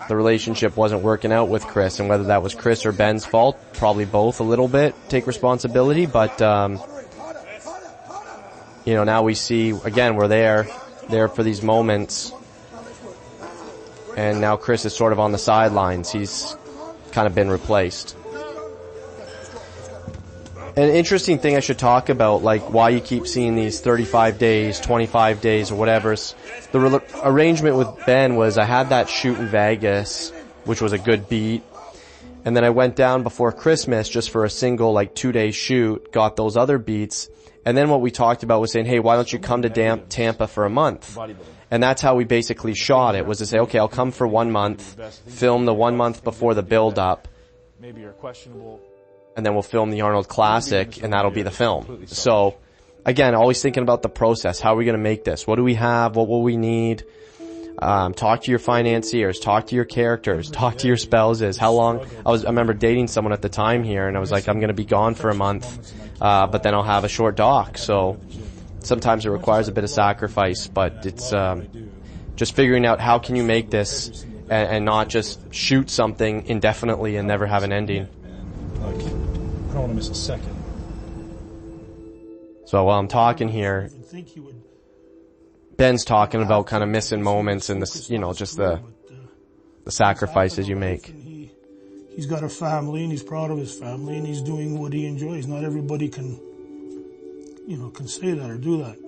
the relationship wasn't working out with Chris, and whether that was Chris or Ben's fault, probably both a little bit, take responsibility, but, you know, now we see, again, we're there for these moments, and now Chris is sort of on the sidelines. He's kind of been replaced. An interesting thing I should talk about, like why you keep seeing these 35 days, 25 days, or whatever. The arrangement with Ben was I had that shoot in Vegas, which was a good beat. And then I went down before Christmas just for a single, like, 2-day shoot, got those other beats. And then what we talked about was saying, hey, why don't you come to Tampa for a month? And that's how we basically shot it, was to say, okay, I'll come for 1 month, film the 1 month before the build-up. Maybe you're questionable. And then we'll film the Arnold Classic, and that'll be the film. So, again, always thinking about the process. How are we going to make this? What do we have? What will we need? Talk to your financiers. Talk to your characters. Talk to your spouses. How long? I remember dating someone at the time here, and I was like, I'm going to be gone for a month, but then I'll have a short doc. So, sometimes it requires a bit of sacrifice, but it's just figuring out how can you make this and not just shoot something indefinitely and never have an ending. I don't want to miss a second. So while I'm talking here, Ben's talking about kind of missing moments and this, you know, just the sacrifices you make. He's got a family and he's proud of his family and he's doing what he enjoys. Not everybody can, you know, can say that or do that.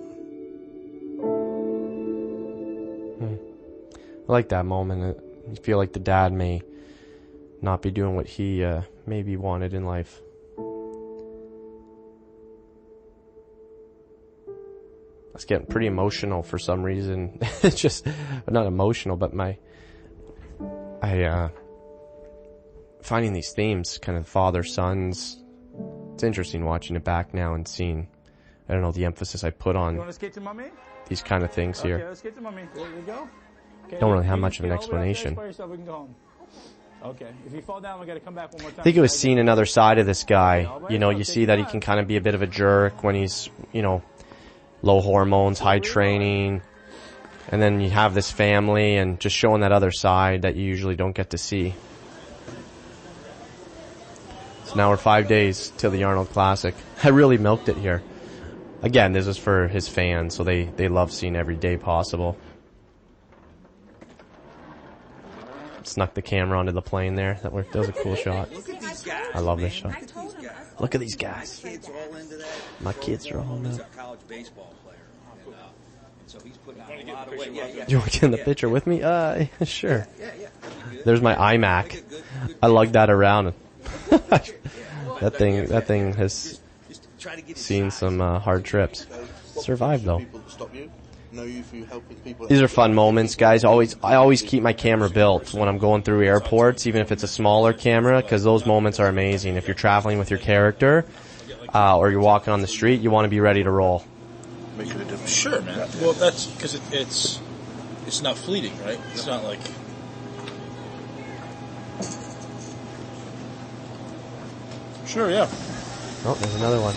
I like that moment. You feel like the dad may not be doing what he maybe wanted in life. I was getting pretty emotional for some reason. It's just not emotional, but finding these themes, kind of father sons. It's interesting watching it back now and seeing, I don't know, the emphasis I put on these kind of things here. Okay, let's get to mommy. There you go. Okay, don't really have much of an explanation. Okay, if you fall down, we gotta come back one more time. I think it was seeing another side of this guy. You know, you see that he can kind of be a bit of a jerk when he's, you know, low hormones, high training, and then you have this family and just showing that other side that you usually don't get to see. So now we're 5 days till the Arnold Classic. I really milked it here. Again, this is for his fans, so they love seeing every day possible. Snuck the camera onto the plane there. That was a cool shot. I love this shot. Look at these guys. My kids are all into it. You want to get in the picture with me? Sure. There's my iMac. I lugged that around. That thing has seen some hard trips. Survived though. These are fun moments, guys. I always keep my camera built when I'm going through airports, even if it's a smaller camera, because those moments are amazing. If you're traveling with your character, or you're walking on the street, you want to be ready to roll. Sure, man. Well, that's because it's not fleeting, right? It's not like. Sure, yeah. Oh, there's another one.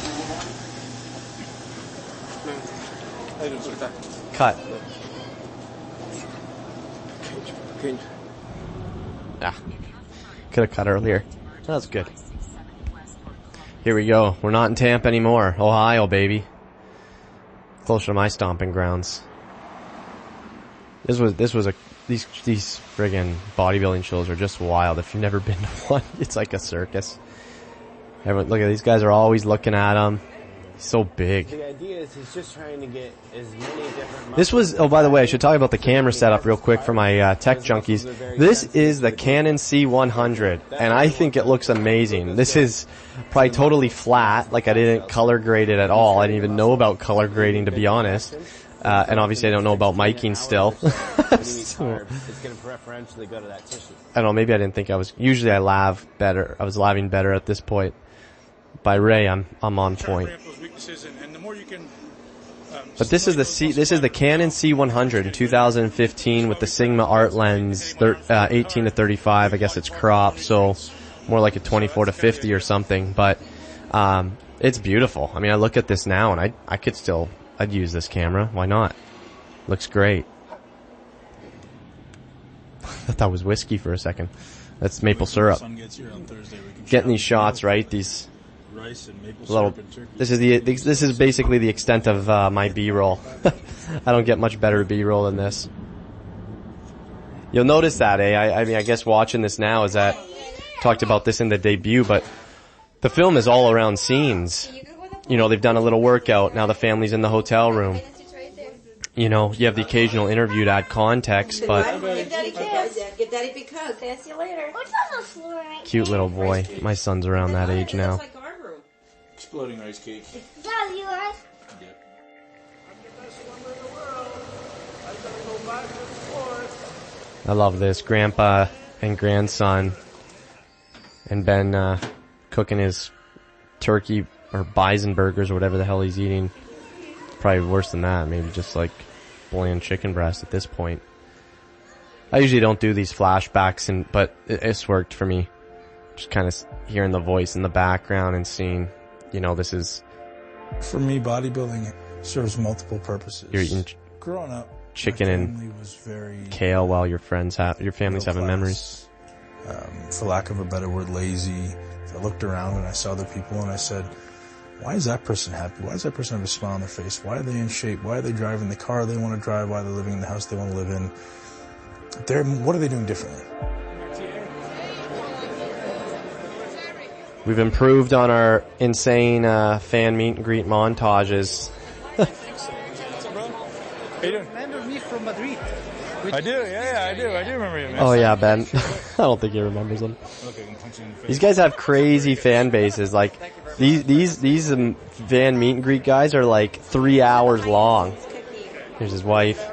Cut. Could have cut earlier. That was good. Here we go. We're not in Tampa anymore. Ohio, baby. Closer to my stomping grounds. These friggin' bodybuilding shows are just wild. If you've never been to one, it's like a circus. Everyone, look at these guys are always looking at him. He's so big. The idea is he's just trying to get as many different... This was, oh, by the way, I should talk about the camera setup real quick for my tech junkies. This is the Canon C100, and I think it looks amazing. This is probably totally flat, like I didn't color grade it at all. I didn't even know about color grading, to be honest. And obviously I don't know about miking still. So, I don't know, maybe I didn't think I was, usually I lav better. I was laving better at this point. By Ray, I'm on point. But this is the Canon C100 in 2015 with the Sigma art lens, 18 to 35. I guess it's cropped, so more like a 24 to 50 or something. But it's beautiful. I mean, I look at this now and I'd use this camera. Why not? Looks great. thought that was whiskey for a second. That's maple syrup. Getting these shots, right? These rice and maple little. syrup and turkey. This is basically the extent of my B-roll. I don't get much better B-roll than this. You'll notice that, I mean, I guess watching this now is that talked about this in the debut, but the film is all around scenes. You know, they've done a little workout. Now the family's in the hotel room. You know, you have the occasional interview to add context, but Give Daddy a kiss. Give Daddy a big hug. Say, see you later. What's on the floor right cute little boy. My son's around that age now. It's like our room. Exploding rice cake. That yours? Yep. I love this. Grandpa and grandson and Ben cooking his turkey or bison burgers or whatever the hell he's eating. Probably worse than that. Maybe just like bland chicken breast at this point. I usually don't do these flashbacks, but it's worked for me. Just kind of hearing the voice in the background and seeing, you know, this is... For me, bodybuilding serves multiple purposes. You're eating growing up, chicken and kale while your family's having memories. For lack of a better word, lazy. I looked around and I saw other people and I said, why is that person happy? Why does that person have a smile on their face? Why are they in shape? Why are they driving the car they want to drive? Why are they living in the house they want to live in? What are they doing differently? We've improved on our insane fan meet and greet montages. Remember me from Madrid? I do, I do remember you, man. Oh yeah, Ben. I don't think he remembers them. These guys have crazy fan bases. Like these fan meet and greet guys are like 3 hours long. Here's his wife.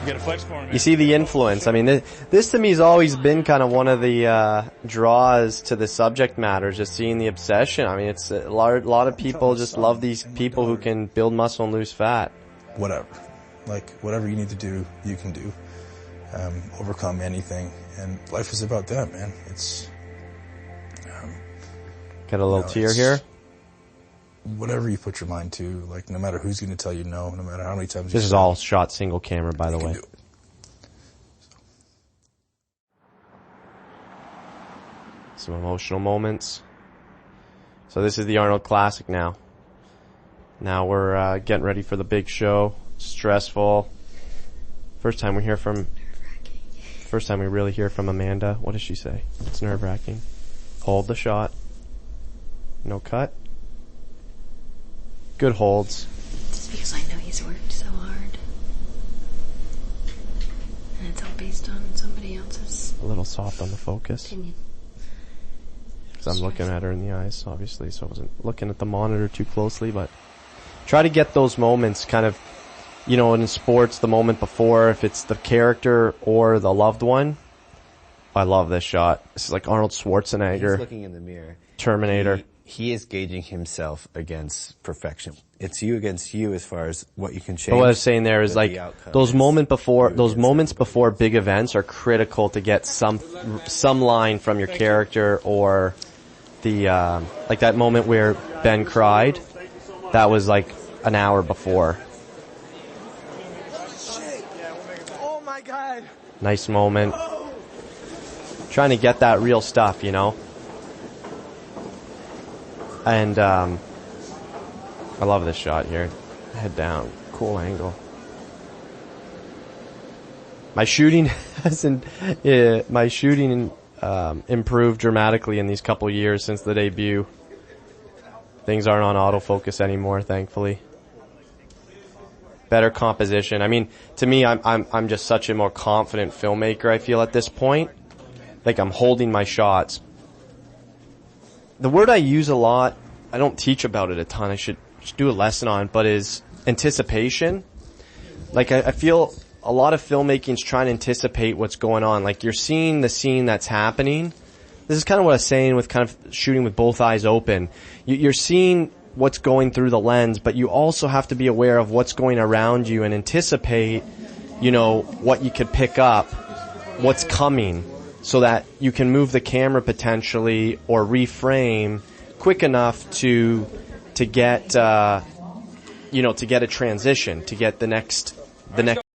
Get a flex for him, man. You see the influence. I mean, this to me has always been kind of one of the draws to the subject matter, just seeing the obsession. I mean, it's a lot of people just love these people who can build muscle and lose fat. Whatever. Like, whatever you need to do, you can do. Overcome anything. And life is about that, man. It's... Got a little tear here. Whatever you put your mind to, like, no matter who's going to tell you no, no matter how many times This is all shot single camera, by the way. Some emotional moments. So this is the Arnold Classic now. Now we're getting ready for the big show. Stressful. First time we really hear from Amanda. What does she say? It's nerve-wracking. Hold the shot. No cut. Good holds. Just because I know he's worked so hard. And it's all based on somebody else's A little soft on the focus. opinion. Because I'm looking at her in the eyes, obviously, so I wasn't looking at the monitor too closely, but try to get those moments kind of, you know, in sports, the moment before, if it's the character or the loved one. I love this shot. This is like Arnold Schwarzenegger. He's looking in the mirror. Terminator. He is gauging himself against perfection. It's you against you as far as what you can change. But what I was saying there is like those moments before big events are critical to get some line from your character or the like that moment where Ben cried. That was like an hour before. Oh my God. Nice moment. Trying to get that real stuff, you know. And I love this shot here. Head down, cool angle. My shooting hasn't. Improved dramatically in these couple years since the debut. Things aren't on autofocus anymore, thankfully. Better composition. I mean, to me, I'm just such a more confident filmmaker. I feel at this point, like I'm holding my shots. The word I use a lot, I don't teach about it a ton, I should do a lesson on, but is anticipation. Like I feel a lot of filmmaking's trying to anticipate what's going on. Like you're seeing the scene that's happening. This is kind of what I was saying with kind of shooting with both eyes open. You're seeing what's going through the lens, but you also have to be aware of what's going around you and anticipate, you know, what you could pick up, what's coming, so that you can move the camera potentially or reframe quick enough to get, to get a transition, to get the next the next